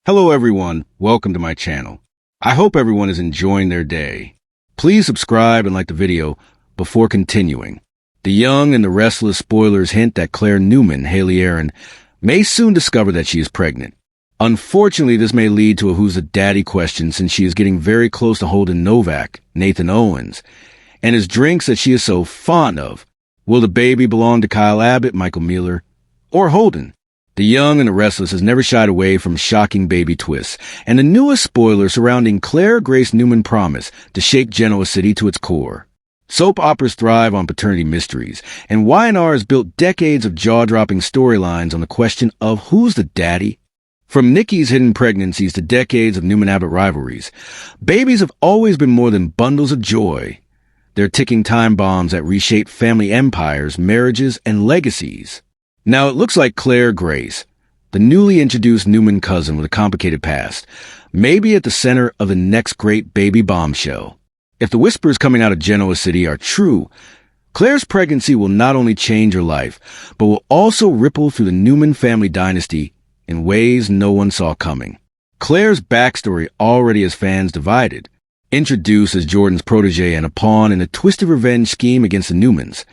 Hello everyone, welcome to my channel. I hope everyone is enjoying their day. Please subscribe and like the video before continuing. The young and the restless spoilers hint that Claire Newman, Haley Aaron, may soon discover that she is pregnant. Unfortunately, this may lead to a who's the daddy question since she is getting very close to Holden Novak, Nathan Owens, and his drinks that she is so fond of. Will the baby belong to Kyle Abbott, Michael Mueller, or Holden? The young and the restless has never shied away from shocking baby twists, and the newest spoiler surrounding Claire Grace Newman promise to shake Genoa City to its core. Soap operas thrive on paternity mysteries, and Y&R has built decades of jaw-dropping storylines on the question of who's the daddy. From Nikki's hidden pregnancies to decades of Newman-Abbott rivalries, babies have always been more than bundles of joy. They're ticking time bombs that reshape family empires, marriages, and legacies. Now, it looks like Claire Grace, the newly introduced Newman cousin with a complicated past, may be at the center of the next great baby bombshell. If the whispers coming out of Genoa City are true, Claire's pregnancy will not only change her life, but will also ripple through the Newman family dynasty in ways no one saw coming. Claire's backstory already has fans divided. Introduced as Jordan's protege and a pawn in a twisted revenge scheme against the Newmans,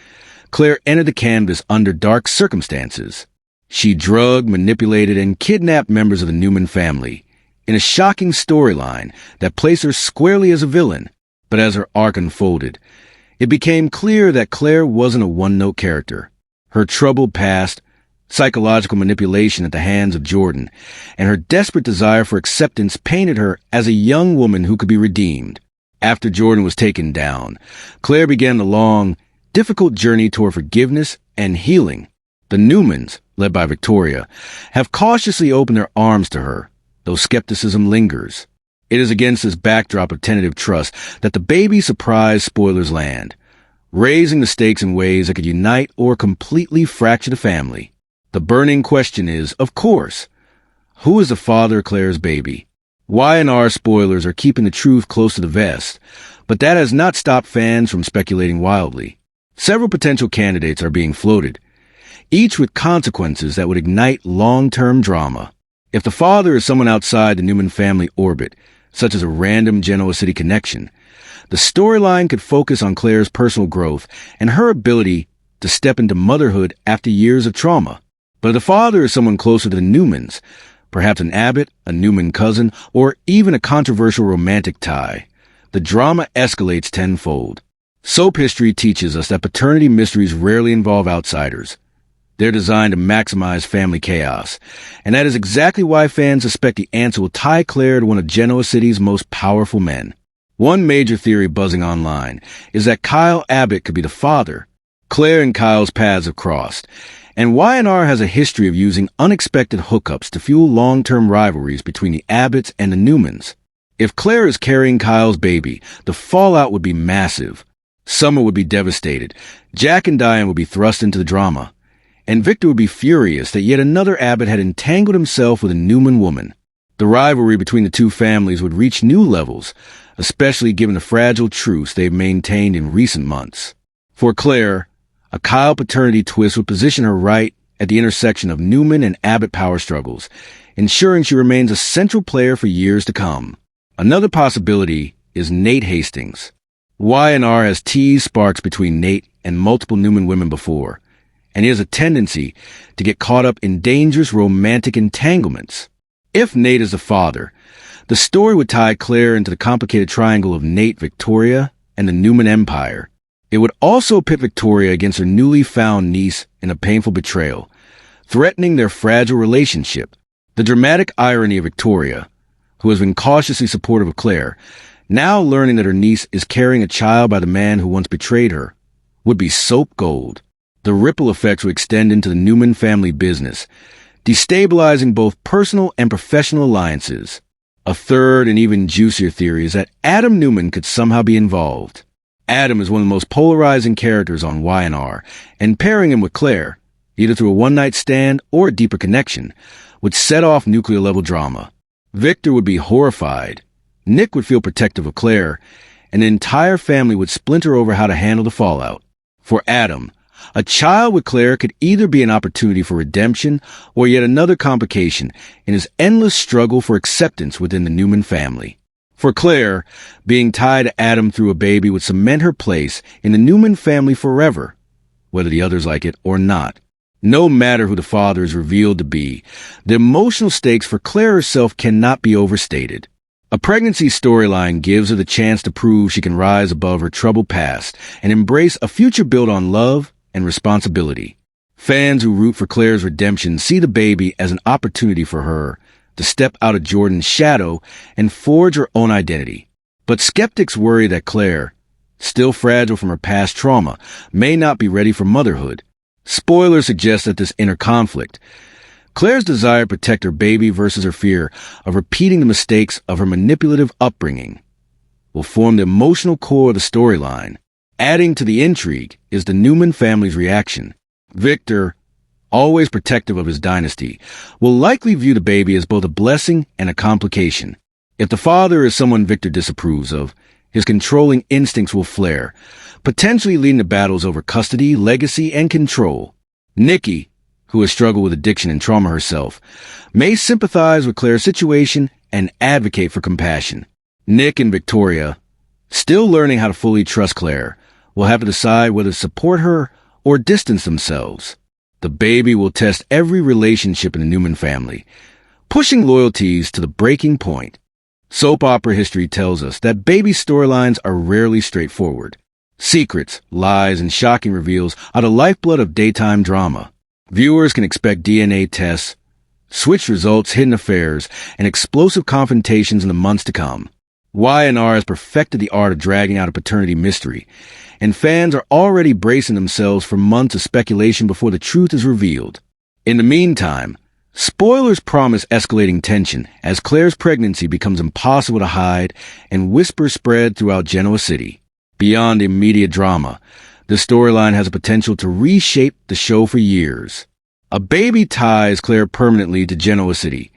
Claire entered the canvas under dark circumstances. She drugged, manipulated, and kidnapped members of the Newman family in a shocking storyline that placed her squarely as a villain. But as her arc unfolded, it became clear that Claire wasn't a one-note character. Her troubled past, psychological manipulation at the hands of Jordan, and her desperate desire for acceptance painted her as a young woman who could be redeemed. After Jordan was taken down, Claire began the long, difficult journey toward forgiveness and healing. The Newmans, led by Victoria, have cautiously opened their arms to her, though skepticism lingers. It is against this backdrop of tentative trust that the baby surprise spoilers land, raising the stakes in ways that could unite or completely fracture the family. The burning question is, of course, who is the father of Claire's baby? Y&R spoilers are keeping the truth close to the vest, but that has not stopped fans from speculating wildly. Several potential candidates are being floated, each with consequences that would ignite long-term drama. If the father is someone outside the Newman family orbit, such as a random Genoa City connection, the storyline could focus on Claire's personal growth and her ability to step into motherhood after years of trauma. But if the father is someone closer to the Newmans, perhaps an Abbott, a Newman cousin, or even a controversial romantic tie, the drama escalates tenfold. Soap history teaches us that paternity mysteries rarely involve outsiders. They're designed to maximize family chaos, and that is exactly why fans suspect the answer will tie Claire to one of Genoa City's most powerful men. One major theory buzzing online is that Kyle Abbott could be the father. Claire and Kyle's paths have crossed, and Y&R has a history of using unexpected hookups to fuel long-term rivalries between the Abbotts and the Newmans. If Claire is carrying Kyle's baby, the fallout would be massive. Summer would be devastated, Jack and Diane would be thrust into the drama, and Victor would be furious that yet another Abbott had entangled himself with a Newman woman. The rivalry between the two families would reach new levels, especially given the fragile truce they've maintained in recent months. For Claire, a Kyle paternity twist would position her right at the intersection of Newman and Abbott power struggles, ensuring she remains a central player for years to come. Another possibility is Nate Hastings. Y&R has teased sparks between Nate and multiple Newman women before, and he has a tendency to get caught up in dangerous romantic entanglements. If Nate is the father, the story would tie Claire into the complicated triangle of Nate, Victoria, and the Newman Empire. It would also pit Victoria against her newly found niece in a painful betrayal, threatening their fragile relationship. The dramatic irony of Victoria, who has been cautiously supportive of Claire, now learning that her niece is carrying a child by the man who once betrayed her, would be soap gold. The ripple effects would extend into the Newman family business, destabilizing both personal and professional alliances. A third and even juicier theory is that Adam Newman could somehow be involved. Adam is one of the most polarizing characters on Y&R, and pairing him with Claire, either through a one-night stand or a deeper connection, would set off nuclear-level drama. Victor would be horrified. Nick would feel protective of Claire, and the entire family would splinter over how to handle the fallout. For Adam, A child with Claire could either be an opportunity for redemption or yet another complication in his endless struggle for acceptance within the Newman family. For Claire, being tied to Adam through a baby would cement her place in the Newman family forever, whether the others like it or not. No matter who the father is revealed to be, the emotional stakes for Claire herself cannot be overstated. A pregnancy storyline gives her the chance to prove she can rise above her troubled past and embrace a future built on love and responsibility. Fans who root for Claire's redemption see the baby as an opportunity for her to step out of Jordan's shadow and forge her own identity. But skeptics worry that Claire, still fragile from her past trauma, may not be ready for motherhood. Spoilers suggest that this inner conflict, Claire's desire to protect her baby versus her fear of repeating the mistakes of her manipulative upbringing, will form the emotional core of the storyline. Adding to the intrigue is the Newman family's reaction. Victor, always protective of his dynasty, will likely view the baby as both a blessing and a complication. If the father is someone Victor disapproves of, his controlling instincts will flare, potentially leading to battles over custody, legacy, and control. Nikki, who has struggled with addiction and trauma herself, may sympathize with Claire's situation and advocate for compassion. Nick and Victoria, still learning how to fully trust Claire, will have to decide whether to support her or distance themselves. The baby will test every relationship in the Newman family, pushing loyalties to the breaking point. Soap opera history tells us that baby storylines are rarely straightforward. Secrets, lies, and shocking reveals are the lifeblood of daytime drama. Viewers can expect DNA tests, switched results, hidden affairs, and explosive confrontations in the months to come. Y&R has perfected the art of dragging out a paternity mystery, and fans are already bracing themselves for months of speculation before the truth is revealed. In the meantime, spoilers promise escalating tension as Claire's pregnancy becomes impossible to hide and whispers spread throughout Genoa City. Beyond immediate drama, the storyline has a potential to reshape the show for years. A baby ties Claire permanently to Genoa City,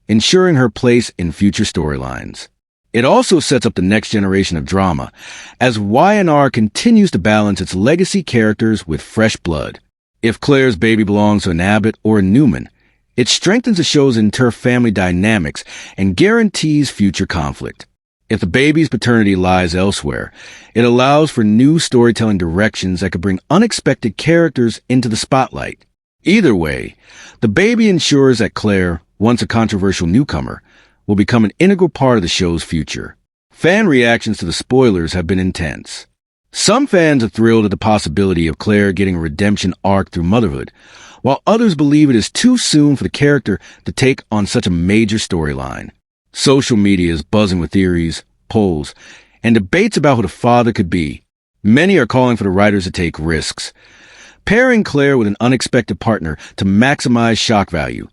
ensuring her place in future storylines. It also sets up the next generation of drama, as Y&R continues to balance its legacy characters with fresh blood. If Claire's baby belongs to an Abbott or a Newman, it strengthens the show's inter-family dynamics and guarantees future conflict. If the baby's paternity lies elsewhere, it allows for new storytelling directions that could bring unexpected characters into the spotlight. Either way, the baby ensures that Claire, once a controversial newcomer, will become an integral part of the show's future. Fan reactions to the spoilers have been intense. Some fans are thrilled at the possibility of Claire getting a redemption arc through motherhood, while others believe it is too soon for the character to take on such a major storyline. Social media is buzzing with theories, polls, and debates about who the father could be. Many are calling for the writers to take risks, pairing Claire with an unexpected partner to maximize shock value,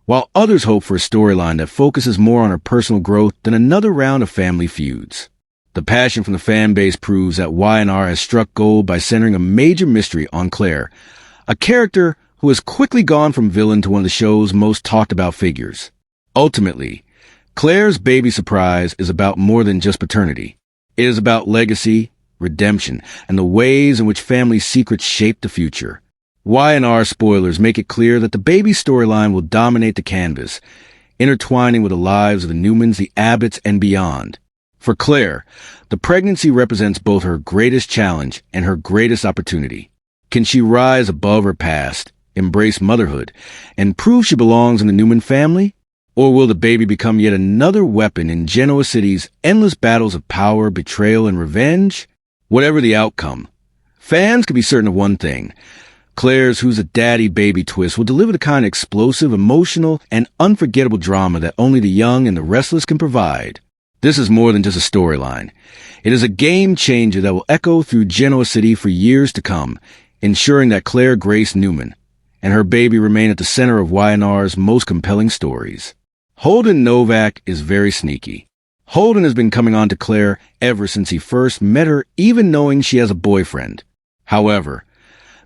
while others hope for a storyline that focuses more on her personal growth than another round of family feuds. The passion from the fan base proves that Y&R has struck gold by centering a major mystery on Claire, a character who has quickly gone from villain to one of the show's most talked about figures. Ultimately, Claire's baby surprise is about more than just paternity. It is about legacy, redemption, and the ways in which family secrets shape the future. Y&R spoilers make it clear that the baby storyline will dominate the canvas, intertwining with the lives of the Newmans, the Abbotts, and beyond. For Claire, the pregnancy represents both her greatest challenge and her greatest opportunity. Can she rise above her past, embrace motherhood, and prove she belongs in the Newman family? Or will the baby become yet another weapon in Genoa City's endless battles of power, betrayal, and revenge? Whatever the outcome, fans can be certain of one thing. Claire's Who's a Daddy baby twist will deliver the kind of explosive, emotional, and unforgettable drama that only the young and the restless can provide. This is more than just a storyline. It is a game changer that will echo through Genoa City for years to come, ensuring that Claire Grace Newman and her baby remain at the center of Y&R's most compelling stories. Holden Novak is very sneaky. Holden has been coming on to Claire ever since he first met her, even knowing she has a boyfriend. However,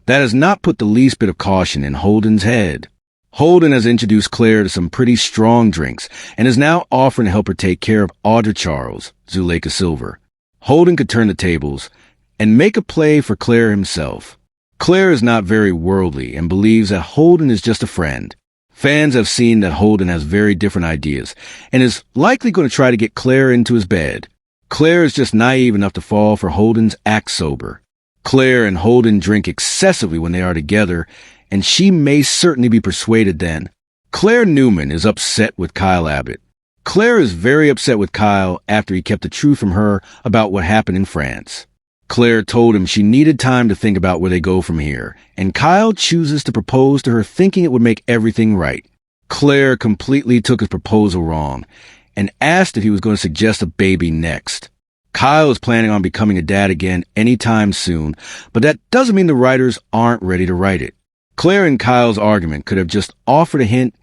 that has not put the least bit of caution in Holden's head. Holden has introduced Claire to some pretty strong drinks and is now offering to help her take care of Audra Charles, Zuleika Silver. Holden could turn the tables and make a play for Claire himself. Claire is not very worldly and believes that Holden is just a friend. Fans have seen that Holden has very different ideas and is likely going to try to get Claire into his bed. Claire is just naive enough to fall for Holden's act sober. Claire and Holden drink excessively when they are together, and she may certainly be persuaded then. Claire Newman is upset with Kyle Abbott. Claire is very upset with Kyle after he kept the truth from her about what happened in France. Claire told him she needed time to think about where they go from here, and Kyle chooses to propose to her thinking it would make everything right. Claire completely took his proposal wrong and asked if he was going to suggest a baby next. Kyle is planning on becoming a dad again anytime soon, but that doesn't mean the writers aren't ready to write it. Claire and Kyle's argument could have just offered a hint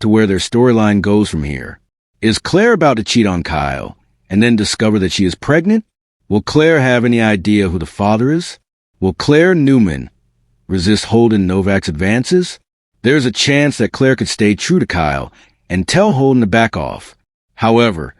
to where their storyline goes from here. Is Claire about to cheat on Kyle and then discover that she is pregnant? Will Claire have any idea who the father is? Will Claire Newman resist Holden Novak's advances? There's a chance that Claire could stay true to Kyle and tell Holden to back off. However,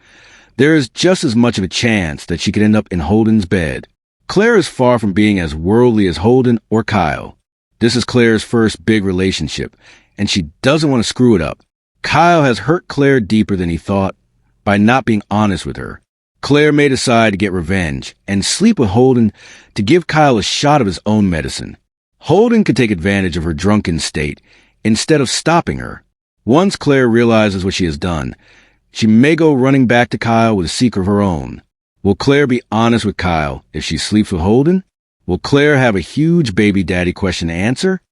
there is just as much of a chance that she could end up in Holden's bed. Claire is far from being as worldly as Holden or Kyle. This is Claire's first big relationship, and she doesn't want to screw it up. Kyle has hurt Claire deeper than he thought by not being honest with her. Claire may decide to get revenge and sleep with Holden to give Kyle a shot of his own medicine. Holden could take advantage of her drunken state instead of stopping her. Once Claire realizes what she has done, she may go running back to Kyle with a secret of her own. Will Claire be honest with Kyle if she sleeps with Holden? Will Claire have a huge baby daddy question to answer?